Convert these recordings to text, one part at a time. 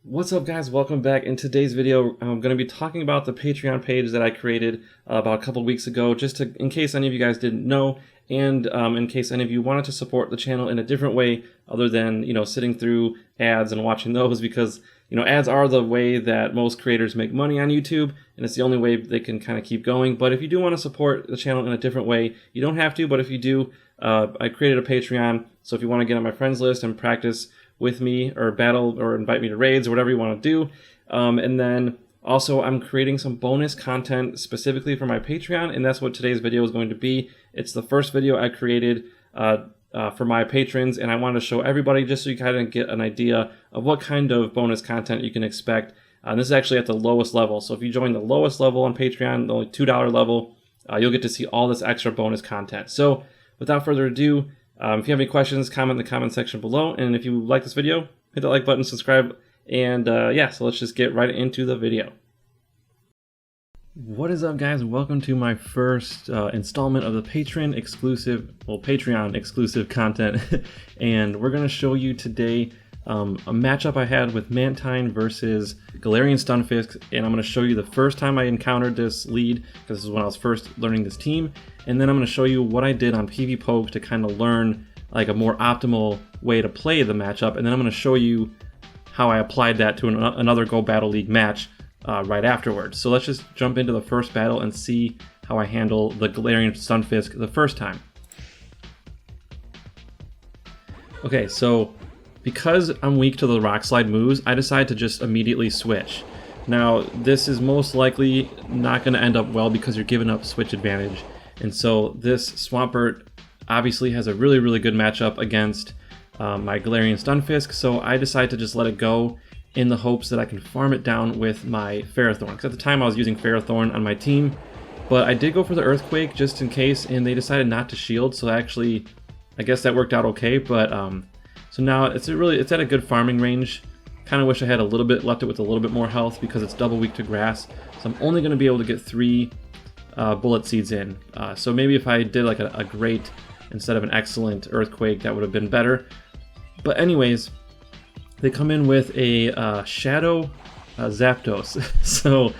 What's up guys, welcome back. In today's video I'm going to be talking about the Patreon page that I created about a couple weeks ago, just in case any of you guys didn't know, and in case any of you wanted to support the channel in a different way other than, sitting through ads and watching those, because ads are the way that most creators make money on YouTube, and it's the only way they can kind of keep going. But if you do want to support the channel in a different way, you don't have to, but if you do, I created a Patreon, so if you want to get on my friends list and practice with me or battle or invite me to raids or whatever you want to do. And then also I'm creating some bonus content specifically for my Patreon, and that's what today's video is going to be. It's the first video I created for my patrons, and I wanted to show everybody just so you kind of get an idea of what kind of bonus content you can expect. This is actually at the lowest level, so if you join the lowest level on Patreon, the only $2 level, you'll get to see all this extra bonus content. So without further ado, if you have any questions, comment in the comment section below, and if you like this video, hit that like button, subscribe, and yeah, so let's just get right into the video. What is up guys, welcome to my first installment of the Patreon exclusive content, and we're going to show you today a matchup I had with Mantine versus Galarian Stunfisk, and I'm going to show you the first time I encountered this lead, because this is when I was first learning this team, and then I'm going to show you what I did on PvPoke to kind of learn like a more optimal way to play the matchup, and then I'm going to show you how I applied that to another Go Battle League match right afterwards. So let's just jump into the first battle and see how I handle the Galarian Stunfisk the first time. Okay, so because I'm weak to the Rock Slide moves, I decided to just immediately switch. Now, this is most likely not going to end up well because you're giving up switch advantage. And so this Swampert obviously has a really good matchup against my Galarian Stunfisk, so I decided to just let it go in the hopes that I can farm it down with my Ferrothorn. Because at the time I was using Ferrothorn on my team, but I did go for the Earthquake just in case, and they decided not to shield, so actually I guess that worked out okay. But so now it's at a good farming range. Kind of wish I had left it with a little bit more health because it's double weak to grass. So I'm only going to be able to get 3 bullet seeds in. So maybe if I did like a great instead of an excellent Earthquake, that would have been better. But anyways, they come in with a Shadow Zapdos. So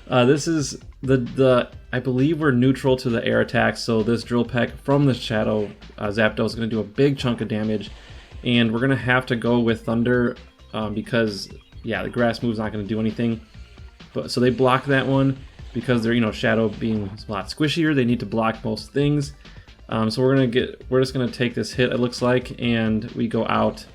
this is I believe we're neutral to the air attack, so this Drill Peck from the Shadow Zapdos is going to do a big chunk of damage. And we're going to have to go with Thunder because, yeah, the grass move's not going to do anything. But so they block that one because they're, Shadow being a lot squishier. They need to block most things. So we're just going to take this hit, it looks like, and we go out.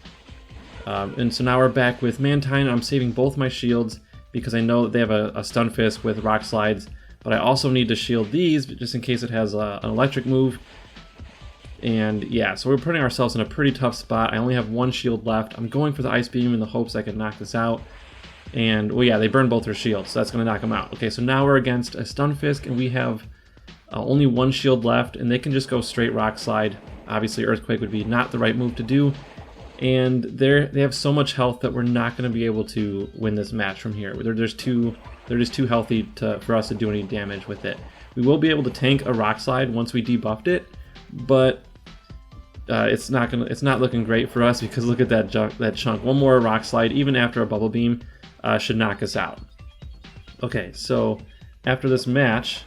And so now we're back with Mantine. I'm saving both my shields because I know that they have a Stunfisk with Rock Slides. But I also need to shield these just in case it has an electric move. And yeah, so we're putting ourselves in a pretty tough spot. I only have 1 shield left. I'm going for the Ice Beam in the hopes I can knock this out. And, well, yeah, they burned both their shields, so that's going to knock them out. Okay, so now we're against a Stunfisk, and we have only 1 shield left, and they can just go straight Rock Slide. Obviously, Earthquake would be not the right move to do. And they have so much health that we're not going to be able to win this match from here. They're just too healthy for us to do any damage with it. We will be able to tank a Rock Slide once we debuffed it, but it's not looking great for us because look at that chunk. 1 more Rock Slide, even after a Bubble Beam, should knock us out. Okay, so after this match,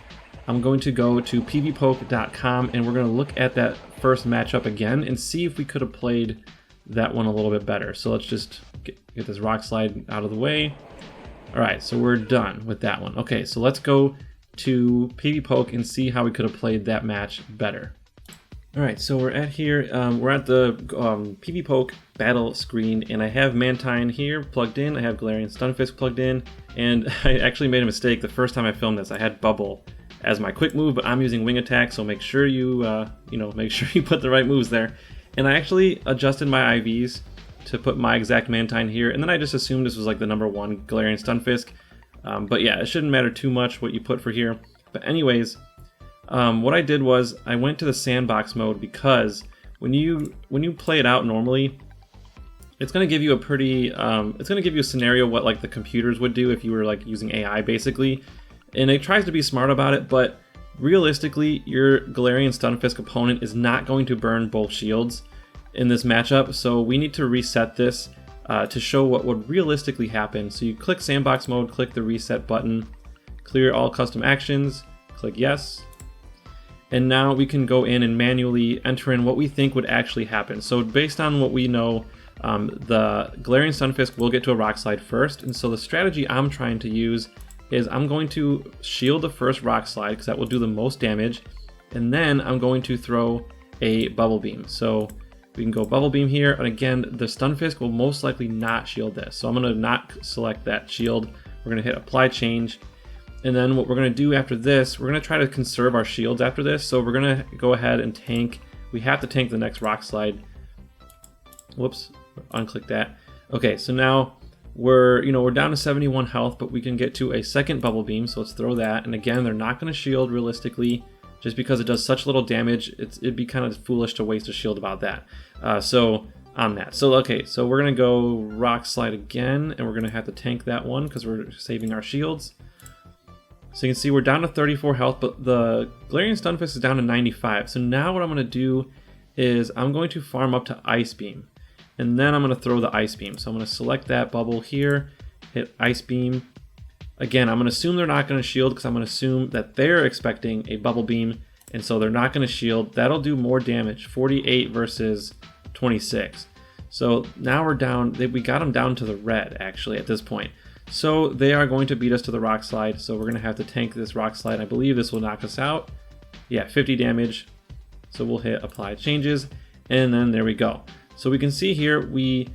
I'm going to go to PvPoke.com and we're going to look at that first matchup again and see if we could have played that one a little bit better. So let's just get this Rock Slide out of the way. Alright, so we're done with that one. Okay, so let's go to PvPoke and see how we could have played that match better. Alright, so we're at the PvPoke battle screen, and I have Mantine here plugged in, I have Galarian Stunfisk plugged in, and I actually made a mistake the first time I filmed this. I had Bubble as my quick move, but I'm using Wing Attack, so make sure you put the right moves there. And I actually adjusted my IVs to put my exact Mantine here, and then I just assumed this was like the #1 Galarian Stunfisk. But yeah, it shouldn't matter too much what you put for here. But anyways, what I did was I went to the sandbox mode because when you play it out normally, it's going to give you a scenario what like the computers would do if you were like using AI basically, and it tries to be smart about it, but realistically your Galarian Stunfisk opponent is not going to burn both shields in this matchup, so we need to reset this to show what would realistically happen. So you click sandbox mode, click the reset button, clear all custom actions, click yes. And now we can go in and manually enter in what we think would actually happen. So based on what we know, the Galarian Stunfisk will get to a rock slide first. And so the strategy I'm trying to use is I'm going to shield the first rock slide because that will do the most damage. And then I'm going to throw a bubble beam. So we can go bubble beam here. And again, the Stunfisk will most likely not shield this. So I'm going to not select that shield. We're going to hit apply change. And then what we're going to do after this, we're going to try to conserve our shields after this. So we're going to go ahead and tank. We have to tank the next rock slide. Whoops, unclick that. Okay, so now we're down to 71 health, but we can get to a second bubble beam. So let's throw that. And again, they're not going to shield realistically, just because it does such little damage. It'd be kind of foolish to waste a shield about that. So on that. So okay, so we're going to go rock slide again, and we're going to have to tank that one because we're saving our shields. So you can see we're down to 34 health, but the Galarian Stunfisk is down to 95. So now what I'm going to do is I'm going to farm up to Ice Beam. And then I'm going to throw the Ice Beam. So I'm going to select that bubble here, hit Ice Beam. Again, I'm going to assume they're not going to shield because I'm going to assume that they're expecting a bubble beam. And so they're not going to shield. That'll do more damage, 48 versus 26. So now we're down, we got them down to the red actually at this point. So they are going to beat us to the rock slide. So we're going to have to tank this rock slide. I believe this will knock us out. Yeah, 50 damage. So we'll hit apply changes, and then there we go. So we can see here we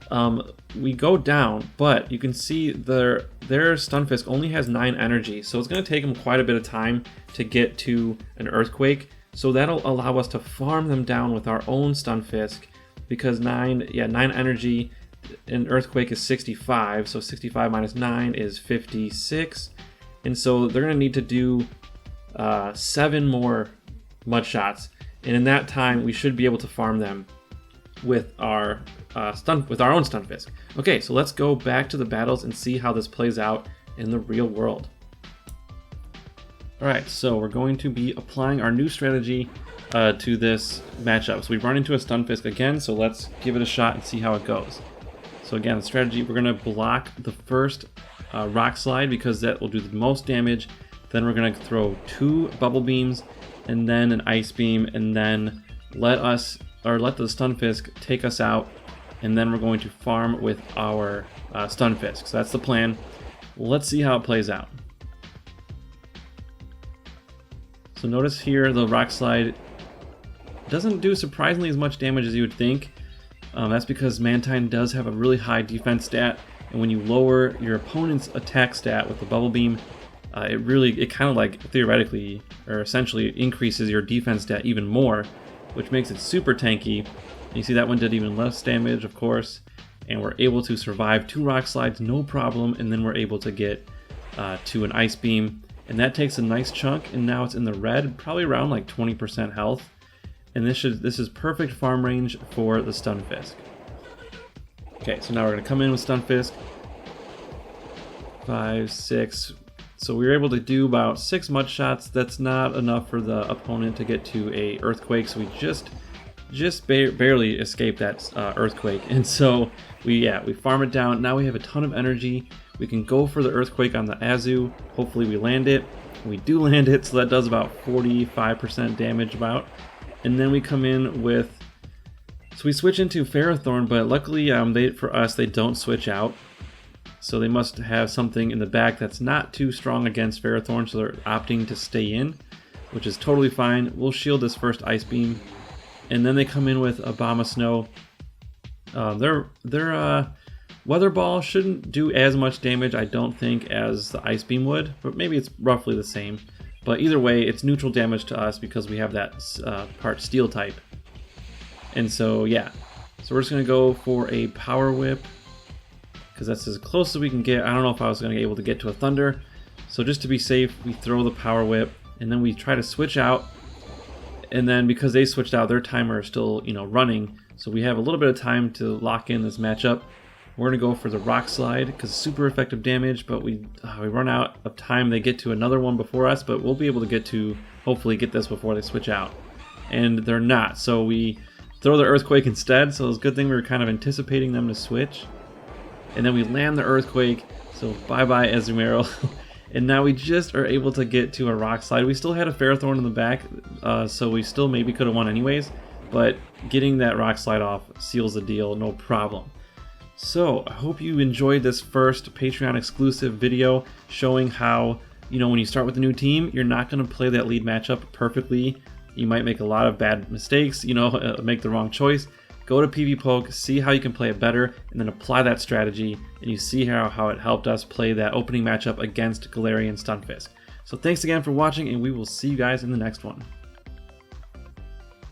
go down, but you can see their Stunfisk only has 9 energy. So it's going to take them quite a bit of time to get to an Earthquake. So that'll allow us to farm them down with our own Stunfisk, because 9 energy. An Earthquake is 65, so 65 minus 9 is 56, and so they're going to need to do 7 more mud shots, and in that time we should be able to farm them with our own Stunfisk. Okay, so let's go back to the battles and see how this plays out in the real world. Alright, so we're going to be applying our new strategy to this matchup. So we run into a Stunfisk again, so let's give it a shot and see how it goes. So again, the strategy, we're going to block the first rock slide because that will do the most damage. Then we're going to throw 2 bubble beams and then an ice beam, and then let the Stunfisk take us out, and then we're going to farm with our Stunfisk. So that's the plan. Let's see how it plays out. So notice here the rock slide doesn't do surprisingly as much damage as you would think. That's because Mantine does have a really high defense stat, and when you lower your opponent's attack stat with the bubble beam, it kind of like theoretically or essentially increases your defense stat even more, which makes it super tanky. And you see that one did even less damage, of course, and we're able to survive 2 rock slides no problem, and then we're able to get to an ice beam, and that takes a nice chunk, and now it's in the red, probably around like 20% health. And this is perfect farm range for the Stunfisk. Okay, so now we're going to come in with Stunfisk. 5, 6. So we were able to do about 6 mud shots. That's not enough for the opponent to get to a Earthquake, so we just barely escaped that Earthquake. And so we farm it down. Now we have a ton of energy. We can go for the Earthquake on the Azu. Hopefully we land it. We do land it, so that does about 45% damage about. And then we come in with, so we switch into Ferrothorn, but luckily for us they don't switch out. So they must have something in the back that's not too strong against Ferrothorn, so they're opting to stay in, which is totally fine. We'll shield this first Ice Beam, and then they come in with Abomasnow. Their Weather Ball shouldn't do as much damage, I don't think, as the Ice Beam would, but maybe it's roughly the same. But either way, it's neutral damage to us because we have that part Steel type. And so, yeah. So we're just going to go for a Power Whip, because that's as close as we can get. I don't know if I was going to be able to get to a Thunder. So just to be safe, we throw the Power Whip, and then we try to switch out. And then because they switched out, their timer is still, running. So we have a little bit of time to lock in this matchup. We're going to go for the Rock Slide because super effective damage, but we run out of time. They get to another one before us, but we'll be able to hopefully get this before they switch out. And they're not, so we throw the Earthquake instead, so it's a good thing we were kind of anticipating them to switch. and then we land the earthquake. So bye-bye Ezumero. And now we just are able to get to a rock slide. We still had a Ferrothorn in the back, so we still maybe could have won anyways, but getting that rock slide off seals the deal, no problem. So I hope you enjoyed this first Patreon exclusive video showing how, you know, when you start with a new team, you're not going to play that lead matchup perfectly. You might make a lot of bad mistakes, you know, make the wrong choice. Go to PvPoke, see how you can play it better, and then apply that strategy, and you see how it helped us play that opening matchup against Galarian Stunfisk. So thanks again for watching, and we will see you guys in the next one.